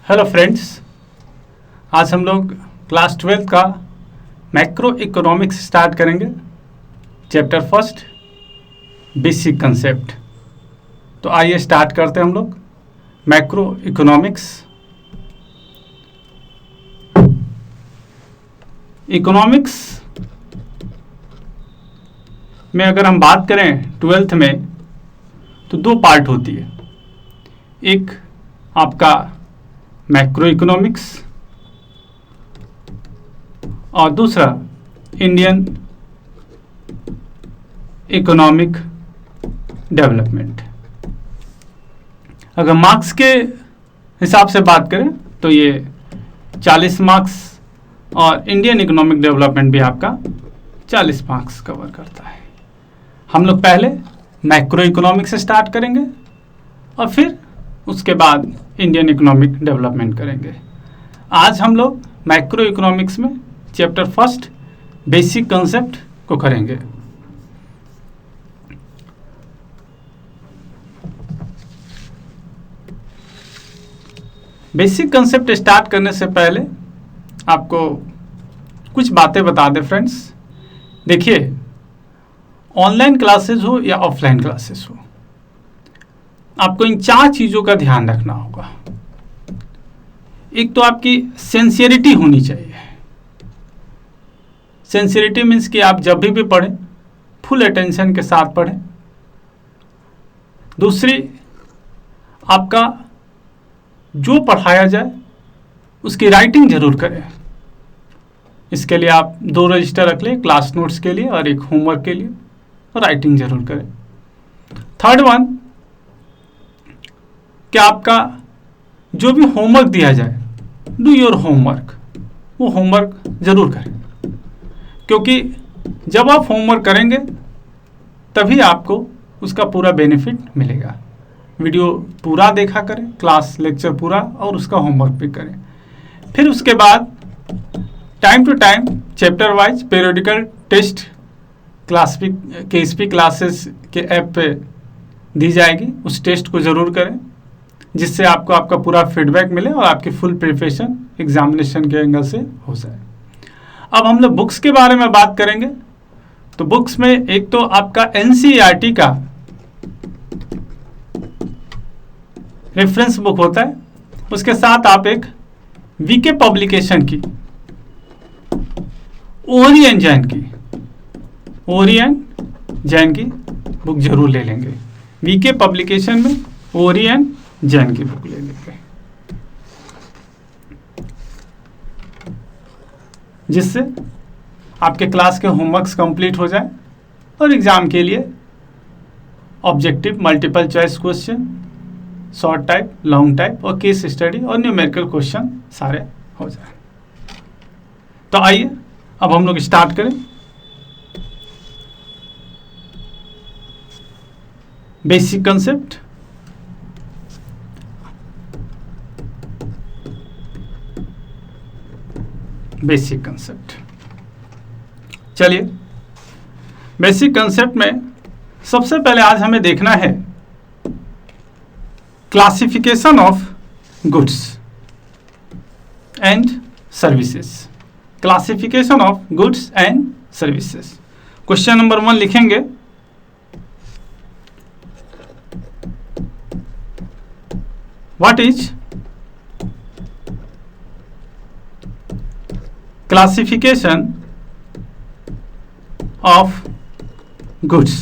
Hello friends, आज हम लोग क्लास 12 का मैक्रो इकोनॉमिक्स स्टार्ट करेंगे। Chapter first, basic concept. तो आइए स्टार्ट करते हैं हम लोग मैक्रो इकोनॉमिक्स। इकोनॉमिक्स में अगर हम बात करें 12th में, तो दो पार्ट होती है। एक आपका मैक्रो इकोनॉमिक्स और दूसरा इंडियन इकोनॉमिक डेवलपमेंट। अगर मार्क्स के हिसाब से बात करें तो ये 40 मार्क्स और इंडियन इकोनॉमिक डेवलपमेंट भी आपका 40 मार्क्स कवर करता है। हम लोग पहले मैक्रो इकोनॉमिक्स से स्टार्ट करेंगे और फिर उसके बाद इंडियन इकोनॉमिक डेवलपमेंट करेंगे। आज हम लोग मैक्रो इकोनॉमिक्स में चैप्टर फर्स्ट बेसिक कंसेप्ट को करेंगे। बेसिक कंसेप्ट स्टार्ट करने से पहले आपको कुछ बातें बता दें फ्रेंड्स। देखिए, ऑनलाइन क्लासेस हो या ऑफलाइन क्लासेस हो, आपको इन 4 चीज़ों का ध्यान रखना होगा। एक तो आपकी सिंसियरिटी होनी चाहिए। सिंसियरिटी मीन्स कि आप जब भी पढ़ें फुल अटेंशन के साथ पढ़ें। दूसरी, आपका जो पढ़ाया जाए उसकी राइटिंग जरूर करें। इसके लिए आप 2 रजिस्टर रख लें, क्लास नोट्स के लिए और एक होमवर्क के लिए, और राइटिंग जरूर करें। थर्ड वन, कि आपका जो भी होमवर्क दिया जाए, डू योर होमवर्क, वो होमवर्क जरूर करें, क्योंकि जब आप होमवर्क करेंगे तभी आपको उसका पूरा बेनिफिट मिलेगा। वीडियो पूरा देखा करें, क्लास लेक्चर पूरा, और उसका होमवर्क भी करें। फिर उसके बाद time to time chapter wise periodical test KSP classes के ऐप पे दी जाएगी, उस टेस्ट को ज़रूर करें, जिससे आपको आपका पूरा फीडबैक मिले और आपकी फुल प्रिपरेशन एग्जामिनेशन के एंगल से हो जाए। अब हम लोग बुक्स के बारे में बात करेंगे। तो बुक्स में एक तो आपका NCERT का रेफरेंस बुक होता है, उसके साथ आप एक VK पब्लिकेशन की ओरियन जैन की बुक जरूर ले लेंगे। VK पब्लिकेशन में ओरियन जैन की बुक ले लेंगे, जिससे आपके क्लास के होमवर्क्स कंप्लीट हो जाए और एग्जाम के लिए objective, multiple choice question, short type, long type और केस स्टडी और न्यूमेरिकल क्वेश्चन सारे हो जाए। तो आइए अब हम लोग स्टार्ट करें। Basic concept. बेसिक कंसेप्ट, चलिए बेसिक कंसेप्ट में सबसे पहले आज हमें देखना है classification of goods and services. Classification of goods and services. Question number 1 लिखेंगे, what is classification of goods.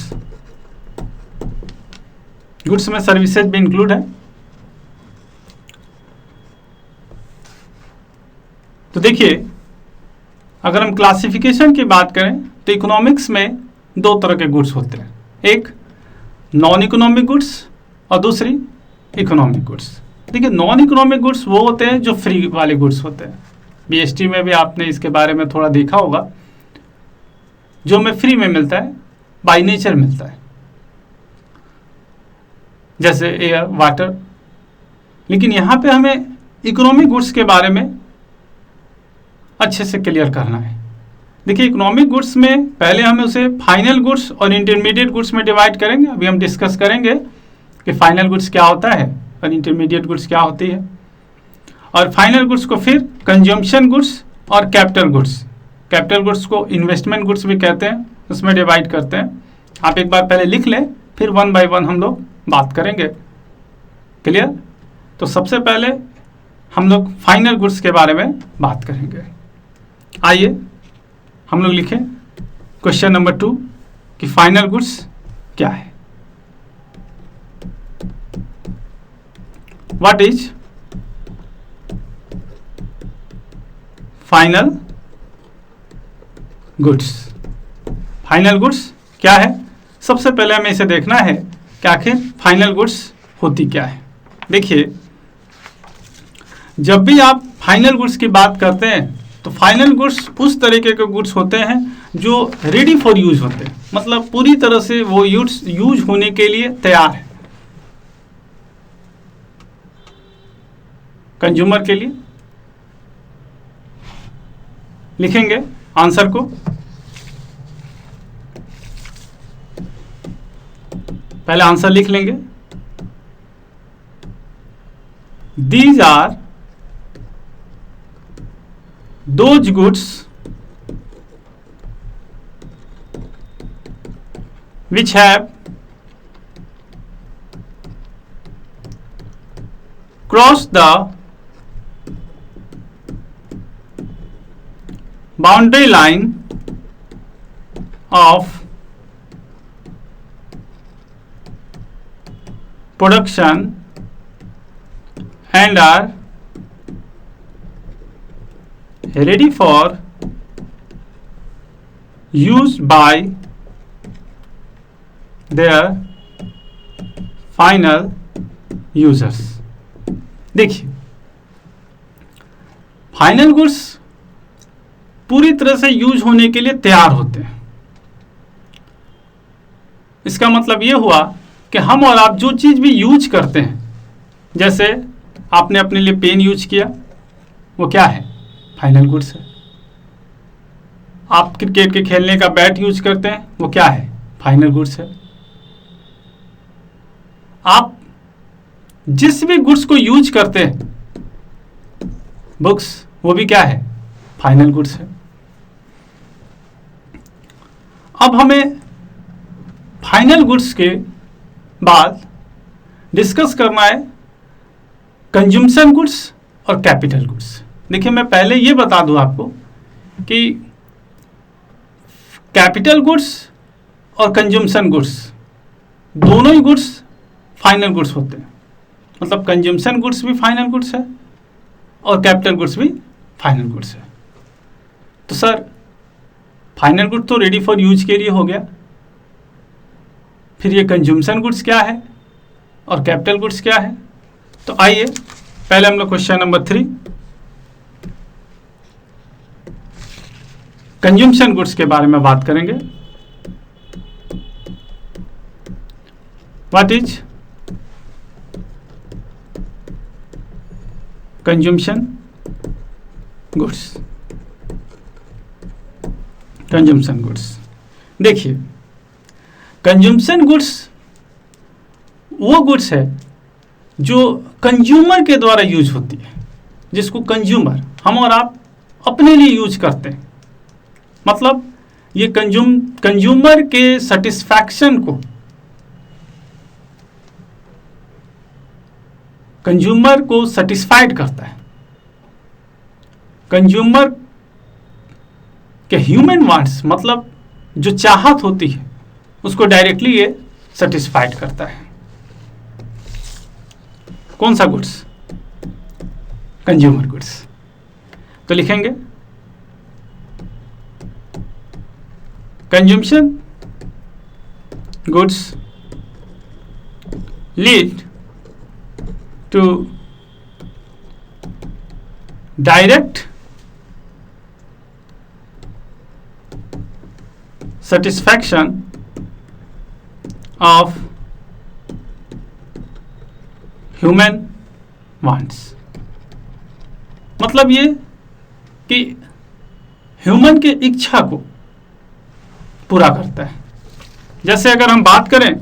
Goods में सर्विसेज भी इंक्लूड है। तो देखिए, अगर हम क्लासिफिकेशन की बात करें तो इकोनॉमिक्स में 2 तरह के गुड्स होते हैं, एक नॉन इकोनॉमिक गुड्स और दूसरी इकोनॉमिक गुड्स। देखिए, नॉन इकोनॉमिक गुड्स वो होते हैं जो फ्री वाले गुड्स होते हैं। BST में भी आपने इसके बारे में थोड़ा देखा होगा, जो हमें फ्री में मिलता है, बाय नेचर मिलता है, जैसे एयर, वाटर। लेकिन यहाँ पे हमें इकोनॉमिक गुड्स के बारे में अच्छे से क्लियर करना है। देखिए, इकोनॉमिक गुड्स में पहले हमें उसे फाइनल गुड्स और इंटरमीडिएट गुड्स में डिवाइड करेंगे। अभी हम डिस्कस करेंगे कि फाइनल गुड्स क्या होता है और इंटरमीडिएट गुड्स क्या होती है। और फाइनल गुड्स को फिर कंजम्पशन गुड्स और कैपिटल गुड्स, कैपिटल गुड्स को इन्वेस्टमेंट गुड्स भी कहते हैं, उसमें डिवाइड करते हैं। आप एक बार पहले लिख लें, फिर वन बाय वन हम लोग बात करेंगे। क्लियर? तो सबसे पहले हम लोग फाइनल गुड्स के बारे में बात करेंगे। आइए हम लोग लिखें क्वेश्चन नंबर 2 कि फाइनल गुड्स क्या है। What is final goods? Final goods क्या है? सबसे पहले हमें इसे देखना है कि आखिर फाइनल गुड्स होती क्या है। देखिए, जब भी आप फाइनल गुड्स की बात करते हैं तो फाइनल गुड्स उस तरीके के गुड्स होते हैं जो रेडी फॉर यूज होते हैं, मतलब पूरी तरह से वो यूज होने के लिए तैयार है कंज्यूमर के लिए। लिखेंगे आंसर को, पहले आंसर लिख लेंगे। These are those goods which have crossed the boundary line of production and are ready for use by their final users। देखिए, फाइनल गुड्स पूरी तरह से यूज होने के लिए तैयार होते हैं। इसका मतलब यह हुआ कि हम और आप जो चीज भी यूज करते हैं, जैसे आपने अपने लिए पेन यूज किया, वो क्या है? फाइनल गुड्स है। आप क्रिकेट के खेलने का बैट यूज करते हैं, वो क्या है? फाइनल गुड्स है। आप जिस भी गुड्स को यूज करते हैं, बुक्स, वो भी क्या है? फाइनल गुड्स है। अब हमें फाइनल गुड्स के बाद डिस्कस करना है कंज्यूमशन गुड्स और कैपिटल गुड्स। देखिए, मैं पहले ये बता दूं आपको कि कैपिटल गुड्स और कंज्यूमशन गुड्स दोनों ही गुड्स फाइनल गुड्स होते हैं। मतलब कंज्यूमशन गुड्स भी फाइनल गुड्स है और कैपिटल गुड्स भी फाइनल गुड्स है। तो सर, फाइनल गुड तो रेडी फॉर यूज के लिए हो गया, फिर ये कंज्यूमशन गुड्स क्या है और कैपिटल गुड्स क्या है? तो आइए पहले हम लोग क्वेश्चन नंबर 3 कंज्यूमशन गुड्स के बारे में बात करेंगे। What is consumption goods? Consumption goods, देखिए, कंज्यूमशन गुड्स वो गुड्स है जो कंज्यूमर के द्वारा यूज होती है, जिसको कंज्यूमर, हम और आप अपने लिए यूज करते हैं। मतलब ये कंज्यूमर के सेटिस्फैक्शन को, कंज्यूमर को सेटिस्फाइड करता है। कंज्यूमर के ह्यूमन वांट्स, मतलब जो चाहत होती है, उसको डायरेक्टली ये सेटिस्फाइड करता है। कौन सा गुड्स? Consumer goods. तो लिखेंगे consumption goods lead to direct satisfaction of human wants। मतलब ये कि ह्यूमन के इच्छा को पूरा करता है। जैसे अगर हम बात करें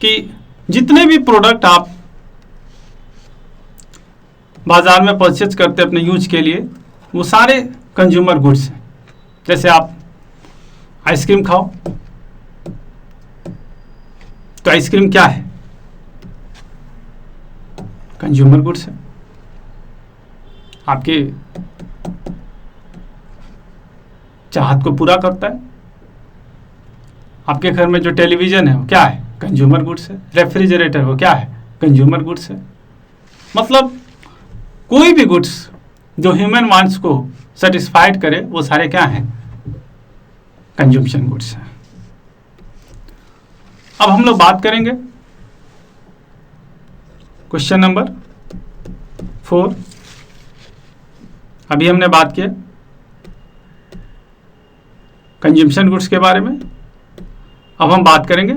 कि जितने भी प्रोडक्ट आप बाजार में परचेज करते हैं अपने यूज के लिए, वो सारे कंज्यूमर गुड्स हैं। जैसे आप आइसक्रीम खाओ तो आइसक्रीम क्या है? कंज्यूमर गुड्स है। आपके चाहत को पूरा करता है। आपके घर में जो टेलीविजन है वो क्या है? कंज्यूमर गुड्स है। रेफ्रिजरेटर वो क्या है? कंज्यूमर गुड्स है। मतलब कोई भी गुड्स जो ह्यूमन वांट्स को सेटिस्फाइड करे वो सारे क्या हैं? कंजम्पशन गुड्स हैं। अब हम लोग बात करेंगे क्वेश्चन नंबर 4। अभी हमने बात किया कंजम्पशन गुड्स के बारे में। अब हम बात करेंगे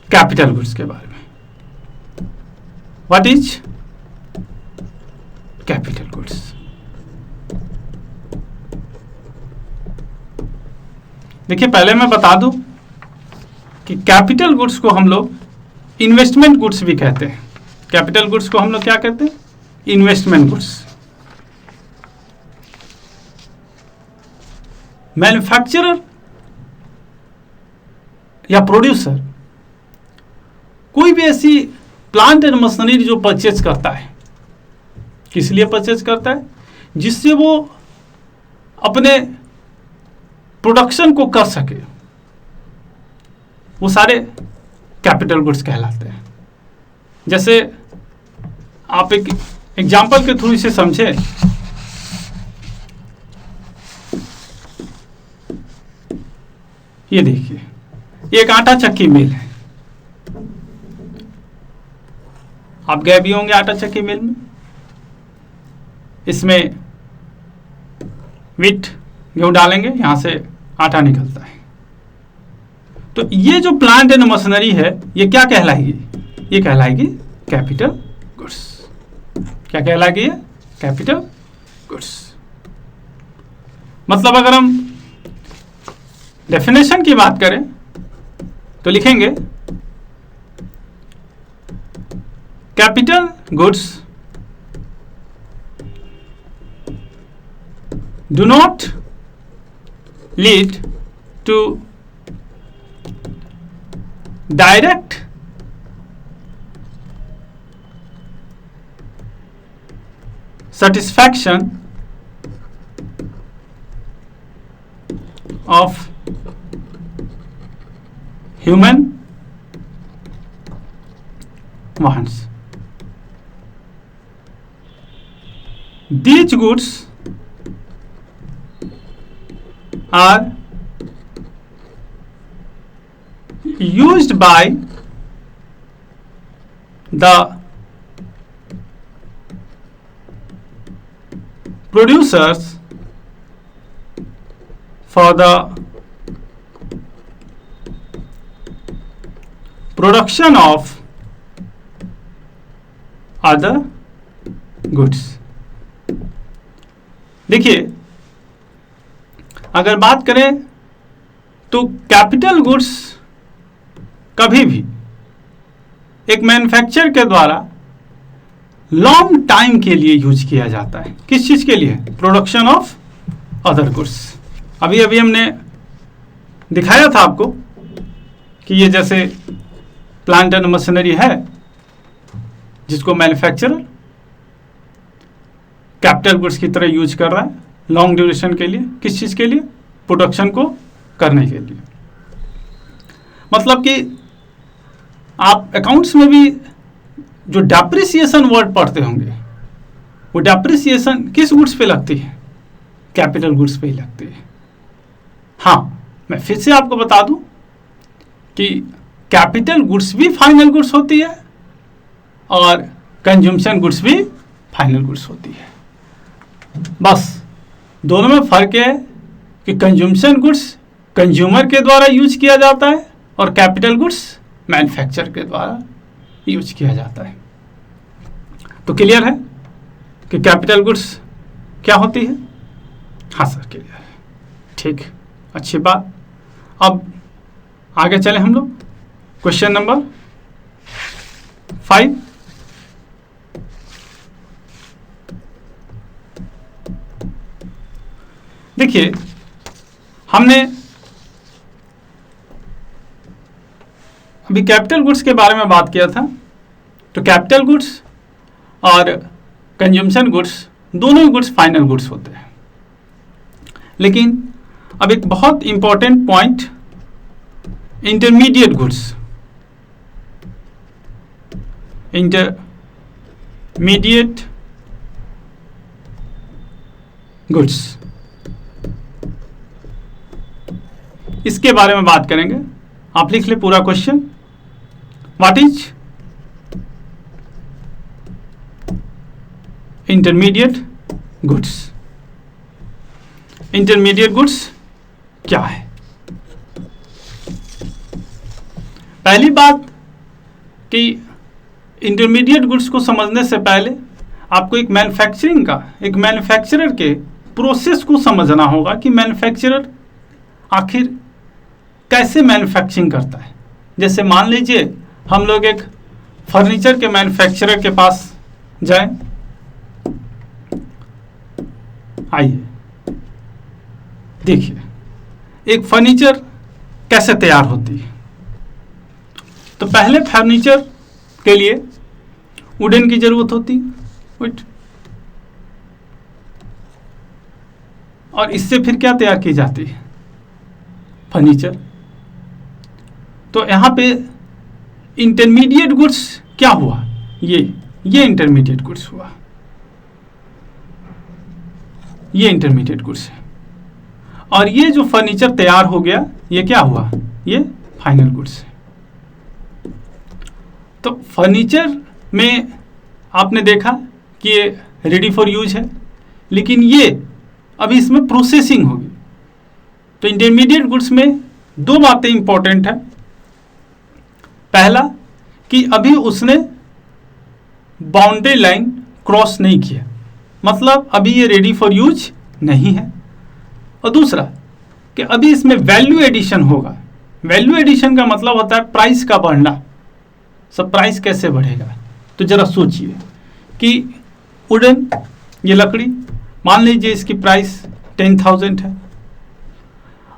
कैपिटल गुड्स के बारे में। What is capital goods? देखिए, पहले मैं बता दूं कि कैपिटल गुड्स को हम लोग इन्वेस्टमेंट गुड्स भी कहते हैं। कैपिटल गुड्स को हम लोग क्या कहते हैं? Investment goods. मैन्युफैक्चरर या प्रोड्यूसर कोई भी ऐसी प्लांट एंड मशीनरी जो परचेज करता है, किस लिए परचेज करता है? जिससे वो अपने प्रोडक्शन को कर सके, वो सारे कैपिटल गुड्स कहलाते हैं। जैसे आप एक एग्जाम्पल के थ्रू इसे समझे। ये देखिए, ये एक आटा चक्की मिल है। आप गए भी होंगे आटा चक्की मिल में। इसमें व्हीट गेहूं डालेंगे, यहां से आटा निकलता है। तो ये जो प्लांट एंड मशीनरी है, ये क्या कहलाएगी? ये कहलाएगी कैपिटल गुड्स। क्या कहलाएगी? ये कैपिटल गुड्स। मतलब अगर हम डेफिनेशन की बात करें तो लिखेंगे capital goods do not lead to direct satisfaction of human wants. These goods are used by the producers for the production of other goods. देखिए, अगर बात करें तो कैपिटल गुड्स कभी भी एक मैन्युफैक्चर के द्वारा लॉन्ग टाइम के लिए यूज किया जाता है। किस चीज के लिए? Production of other goods. अभी अभी हमने दिखाया था आपको कि ये जैसे प्लांट एंड मशीनरी है जिसको मैन्युफैक्चरर कैपिटल गुड्स की तरह यूज कर रहा है लॉन्ग ड्यूरेशन के लिए। किस चीज के लिए? प्रोडक्शन को करने के लिए। मतलब कि आप अकाउंट्स में भी जो डेप्रिसिएशन वर्ड पढ़ते होंगे, वो डेप्रिसिएशन किस गुड्स पे लगती है? कैपिटल गुड्स पे ही लगती है। हाँ, मैं फिर से आपको बता दूं कि कैपिटल गुड्स भी फाइनल गुड्स होती है और कंजम्पशन गुड्स भी फाइनल गुड्स होती है। बस दोनों में फर्क है कि कंजम्पशन गुड्स कंज्यूमर के द्वारा यूज किया जाता है और कैपिटल गुड्स मैन्युफैक्चर के द्वारा यूज किया जाता है। तो क्लियर है कि कैपिटल गुड्स क्या होती है? हाँ सर, क्लियर है। ठीक, अच्छी बात। अब आगे चले हम लोग क्वेश्चन नंबर 5। देखिए, हमने अभी कैपिटल गुड्स के बारे में बात किया था। तो कैपिटल गुड्स और कंजम्पशन गुड्स दोनों ही गुड्स फाइनल गुड्स होते हैं। लेकिन अब एक बहुत important point, intermediate goods. Intermediate goods, इसके बारे में बात करेंगे। आप लिख ले पूरा question. What is intermediate goods? Intermediate goods क्या है? पहली बात कि इंटरमीडिएट गुड्स को समझने से पहले आपको एक मैन्युफैक्चरर के प्रोसेस को समझना होगा कि मैन्युफैक्चरर आखिर कैसे मैन्युफैक्चरिंग करता है। जैसे मान लीजिए हम लोग एक फर्नीचर के मैन्युफैक्चरर के पास जाएं। आइए देखिए एक फर्नीचर कैसे तैयार होती है। तो पहले फर्नीचर के लिए वुडन की जरूरत होती है, वुड, और इससे फिर क्या तैयार की जाती है? फर्नीचर। तो यहां पे इंटरमीडिएट गुड्स क्या हुआ? ये इंटरमीडिएट गुड्स हुआ, ये इंटरमीडिएट गुड्स है। और ये जो फर्नीचर तैयार हो गया, ये क्या हुआ? ये फाइनल गुड्स है। तो फर्नीचर में आपने देखा कि ये रेडी फॉर यूज है, लेकिन ये अभी इसमें प्रोसेसिंग होगी। तो इंटरमीडिएट गुड्स में दो बातें इंपॉर्टेंट है। पहला कि अभी उसने बाउंड्री लाइन क्रॉस नहीं किया, मतलब अभी ये रेडी फॉर यूज नहीं है। और दूसरा कि अभी इसमें वैल्यू एडिशन होगा। वैल्यू एडिशन का मतलब होता है प्राइस का बढ़ना। सब प्राइस कैसे बढ़ेगा? तो जरा सोचिए कि वुडन, ये लकड़ी, मान लीजिए इसकी प्राइस 10,000 है।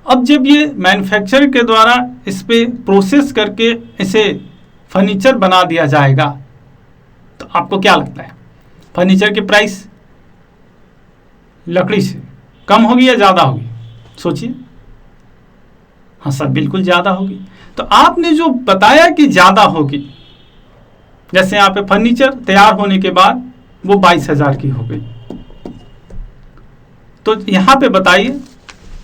अब जब ये मैन्युफैक्चरर के द्वारा इस पे प्रोसेस करके इसे फर्नीचर बना दिया जाएगा, तो आपको क्या लगता है फर्नीचर की प्राइस लकड़ी से कम होगी या ज़्यादा होगी? सोचिए। हाँ सर, बिल्कुल ज़्यादा होगी। तो आपने जो बताया कि ज़्यादा होगी, जैसे यहाँ पे फर्नीचर तैयार होने के बाद वो 22,000 की हो गई, तो यहाँ पे बताइए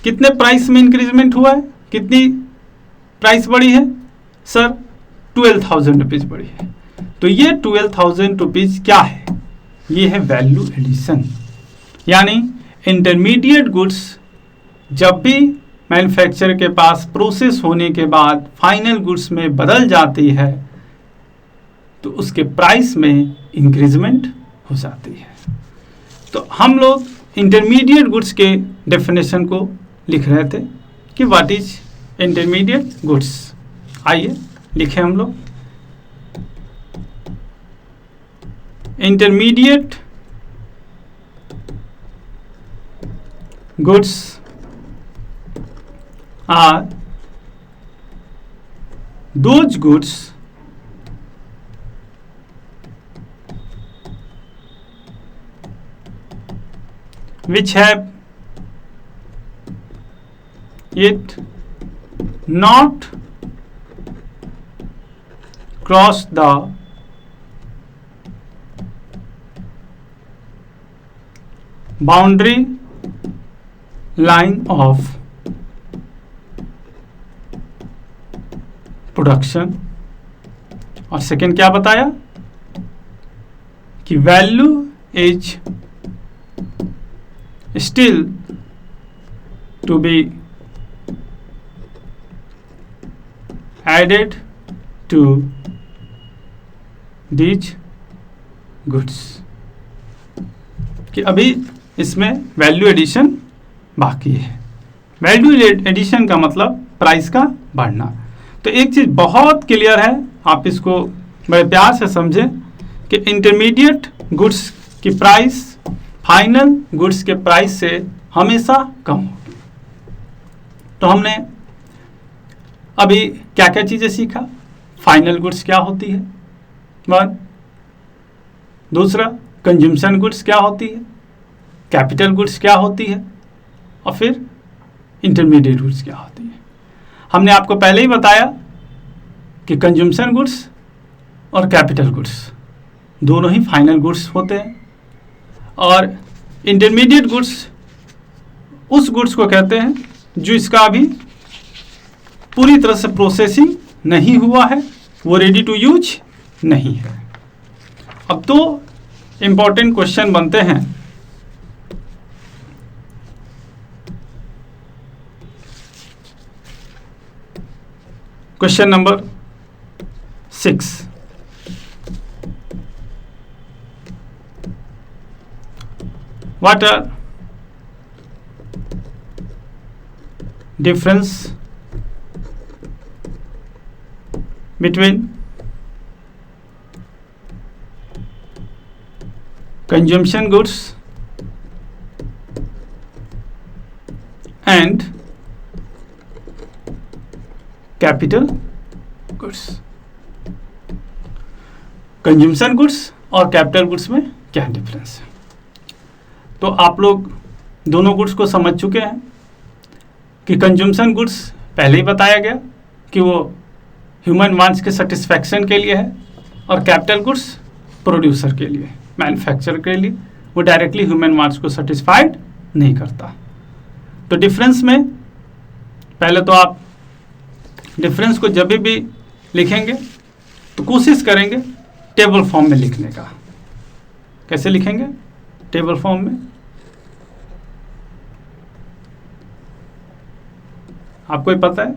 कितने प्राइस में इंक्रीजमेंट हुआ है? कितनी प्राइस बढ़ी है? सर 12,000 रुपीज़ बढ़ी है। तो ये 12,000 रुपीज़ क्या है? ये है वैल्यू एडिशन। यानी इंटरमीडिएट गुड्स जब भी मैन्युफैक्चरर के पास प्रोसेस होने के बाद फाइनल गुड्स में बदल जाती है, तो उसके प्राइस में इंक्रीजमेंट हो जाती है। तो हम लोग इंटरमीडिएट गुड्स के डेफिनेशन को लिख रहे थे कि व्हाट इज इंटरमीडिएट गुड्स। आइए लिखें हम लोग। Intermediate goods are those goods which have yet not crossed the boundary line of production. और सेकेंड क्या बताया कि value is still to be added to these goods, कि अभी इसमें वैल्यू एडिशन बाकी है। वैल्यू एडिशन का मतलब प्राइस का बढ़ना। तो एक चीज बहुत क्लियर है, आप इसको बड़े प्यार से समझें कि इंटरमीडिएट गुड्स की प्राइस फाइनल गुड्स के प्राइस से हमेशा कम होगी। तो हमने अभी क्या क्या चीज़ें सीखा। फाइनल गुड्स क्या होती है, वन। दूसरा, कंज्यूमशन गुड्स क्या होती है, कैपिटल गुड्स क्या होती है, और फिर इंटरमीडिएट गुड्स क्या होती है। हमने आपको पहले ही बताया कि कंज्यूमशन गुड्स और कैपिटल गुड्स दोनों ही फाइनल गुड्स होते हैं, और इंटरमीडिएट गुड्स उस गुड्स को कहते हैं जो इसका अभी पूरी तरह से प्रोसेसिंग नहीं हुआ है, वो रेडी टू यूज नहीं है। अब तो इम्पॉर्टेंट क्वेश्चन बनते हैं। Question number 6, what are difference between consumption goods and capital goods? Consumption goods और कैपिटल गुड्स में क्या डिफरेंस है? तो आप लोग दोनों गुड्स को समझ चुके हैं कि कंज्यूमशन गुड्स पहले ही बताया गया कि वो ह्यूमन वांट्स के सेटिस्फैक्शन के लिए है, और कैपिटल गुड्स प्रोड्यूसर के लिए, मैन्युफैक्चरर के लिए, वो डायरेक्टली ह्यूमन वांट्स को सेटिस्फाइड नहीं करता। तो डिफरेंस में पहले तो आप डिफरेंस को जब भी लिखेंगे तो कोशिश करेंगे टेबल फॉर्म में लिखने का। कैसे लिखेंगे? टेबल फॉर्म में। आपको ही पता है,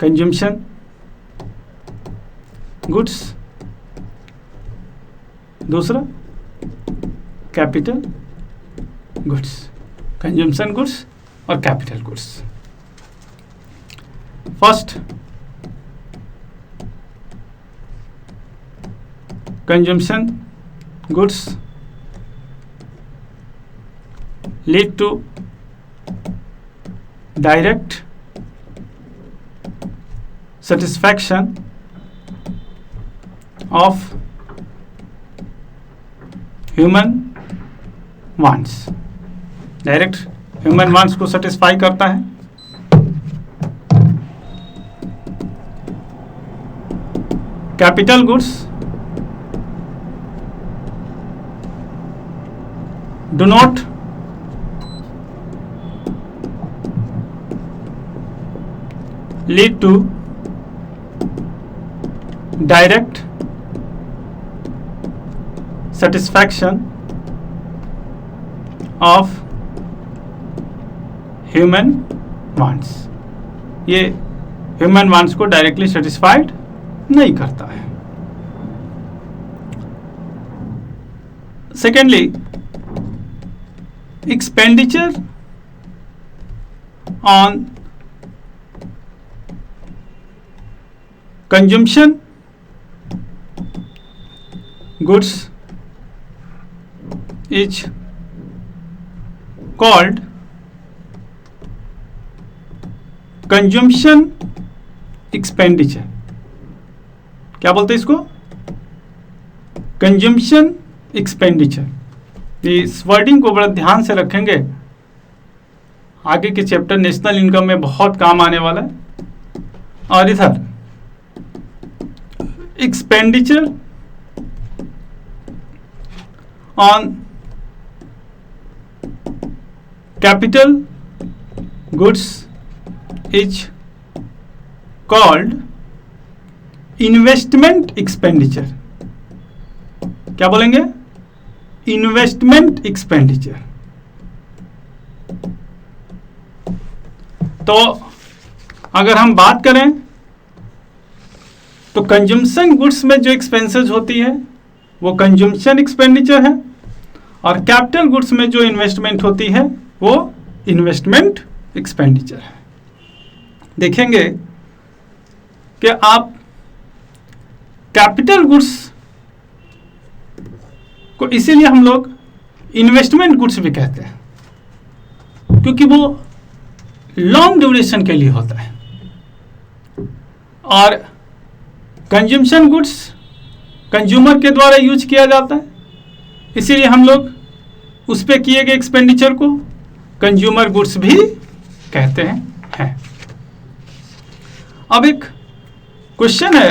कंज्यूमशन गुड्स, दूसरा कैपिटल गुड्स, कंज्यूमशन गुड्स और capital goods. First, consumption goods lead to direct satisfaction of human wants। Direct human wants को सेटिस्फाई करता है। Capital goods do not lead to direct satisfaction of human wants। ये human wants को directly satisfied नहीं करता है। Secondly, expenditure on consumption goods is called consumption expenditure। क्या बोलते हैं इसको? Consumption expenditure. इस वर्डिंग को बड़ा ध्यान से रखेंगे, आगे के चैप्टर नेशनल इनकम में बहुत काम आने वाला है। और इधर expenditure on capital goods is called investment expenditure. क्या बोलेंगे? Investment expenditure. तो अगर हम बात करें तो कंजम्पशन गुड्स में जो एक्सपेंसेस होती है वो कंजम्पशन एक्सपेंडिचर है, और कैपिटल गुड्स में जो इन्वेस्टमेंट होती है वो इन्वेस्टमेंट एक्सपेंडिचर है। देखेंगे कि आप कैपिटल गुड्स को इसीलिए हम लोग इन्वेस्टमेंट गुड्स भी कहते हैं, क्योंकि वो लॉन्ग ड्यूरेशन के लिए होता है। और कंज्यूमशन गुड्स कंज्यूमर के द्वारा यूज किया जाता है, इसीलिए हम लोग उस पे किए गए एक्सपेंडिचर को कंज्यूमर गुड्स भी कहते हैं। अब एक क्वेश्चन है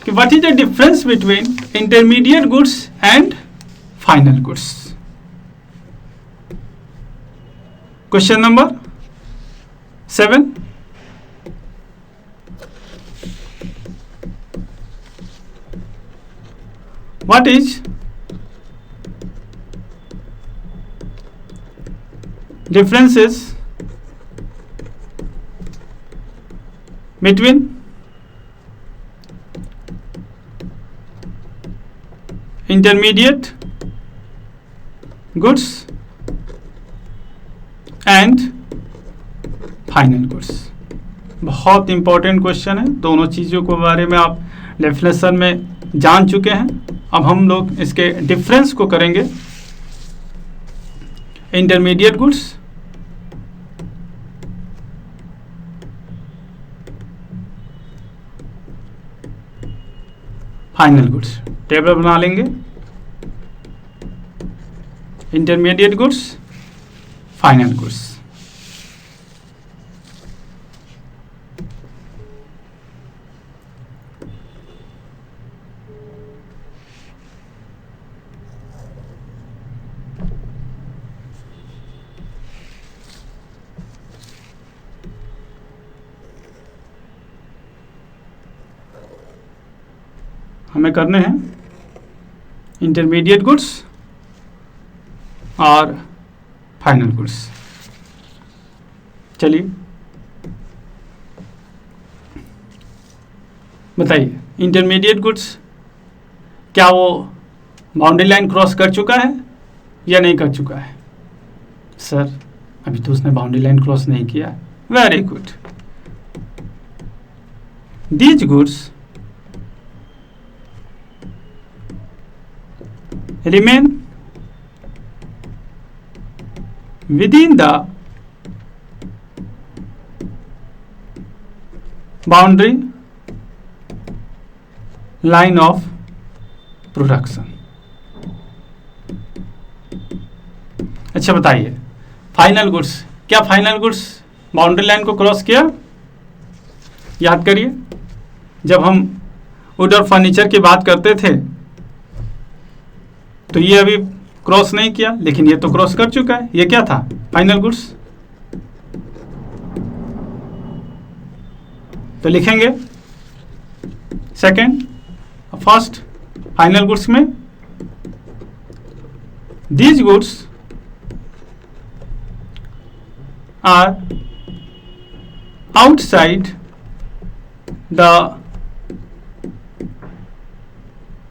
कि what is the difference between intermediate goods and final goods. Question number 7, what is differences between intermediate goods and final goods. बहुत इंपॉर्टेंट क्वेश्चन है, दोनों चीज़ों के बारे में आप डेफिनेशन में जान चुके हैं। अब हम लोग इसके डिफरेंस को करेंगे। Intermediate goods, final goods, table बना लेंगे। Intermediate goods, final goods. हमें करने हैं इंटरमीडिएट गुड्स और फाइनल गुड्स। चलिए बताइए, इंटरमीडिएट गुड्स क्या वो बाउंड्री लाइन क्रॉस कर चुका है या नहीं कर चुका है? सर अभी तो उसने बाउंड्री लाइन क्रॉस नहीं किया। Very good. These goods remain within the boundary line of production। अच्छा बताइए, फाइनल गुड्स, क्या फाइनल गुड्स बाउंड्री लाइन को क्रॉस किया? याद करिए, जब हम वुड और फर्नीचर की बात करते थे तो ये अभी क्रॉस नहीं किया, लेकिन ये तो क्रॉस कर चुका है। ये क्या था? Final goods. तो लिखेंगे सेकंड, फर्स्ट फाइनल गुड्स में these goods are outside the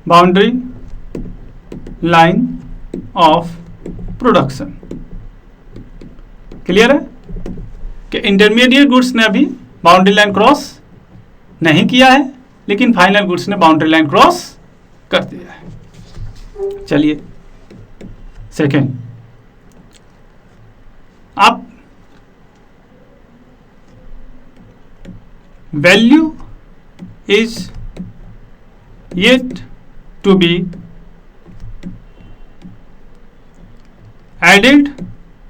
boundary line of production. Clear है कि इंटरमीडिएट गुड्स ने अभी बाउंड्री लाइन क्रॉस नहीं किया है, लेकिन फाइनल गुड्स ने बाउंड्री लाइन क्रॉस कर दिया है। चलिए सेकेंड, आप value is yet to be added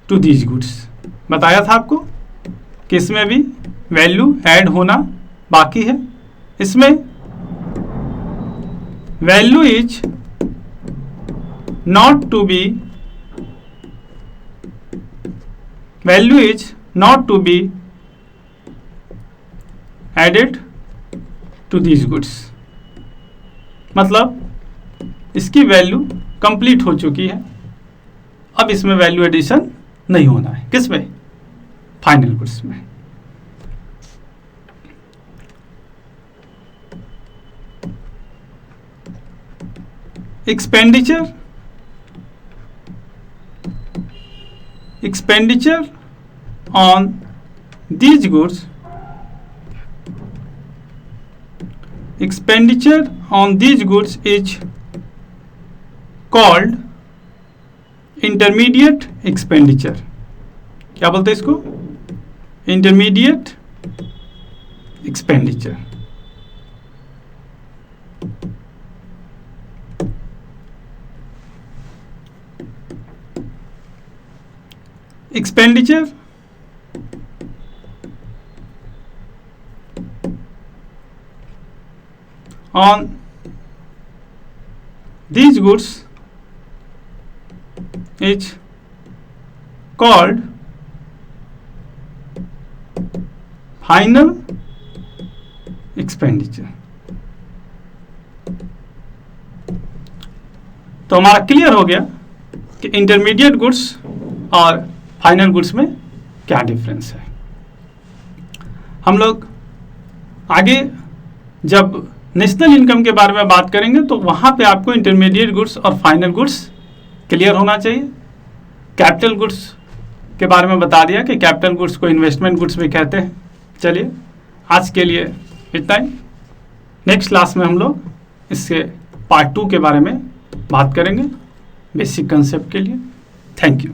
to these goods. बताया था आपको कि इसमें भी वैल्यू ऐड होना बाकी है। इसमें value is not to be added to these goods, मतलब इसकी वैल्यू कंप्लीट हो चुकी है, अब इसमें वैल्यू एडिशन नहीं होना है। किस में? फाइनल गुड्स में। expenditure on these goods expenditure on these goods is called intermediate expenditure. क्या बोलते हैं इसको? Intermediate expenditure. Expenditure on these goods is called final expenditure। तो हमारा क्लियर हो गया कि इंटरमीडिएट गुड्स और फाइनल गुड्स में क्या डिफरेंस है। हम लोग आगे जब नेशनल इनकम के बारे में बात करेंगे तो वहाँ पे आपको इंटरमीडिएट गुड्स और फाइनल गुड्स क्लियर होना चाहिए। कैपिटल गुड्स के बारे में बता दिया कि कैपिटल गुड्स को इन्वेस्टमेंट गुड्स भी कहते हैं। चलिए आज के लिए इतना ही। नेक्स्ट क्लास में हम लोग इसके पार्ट 2 के बारे में बात करेंगे बेसिक कंसेप्ट के लिए। Thank you.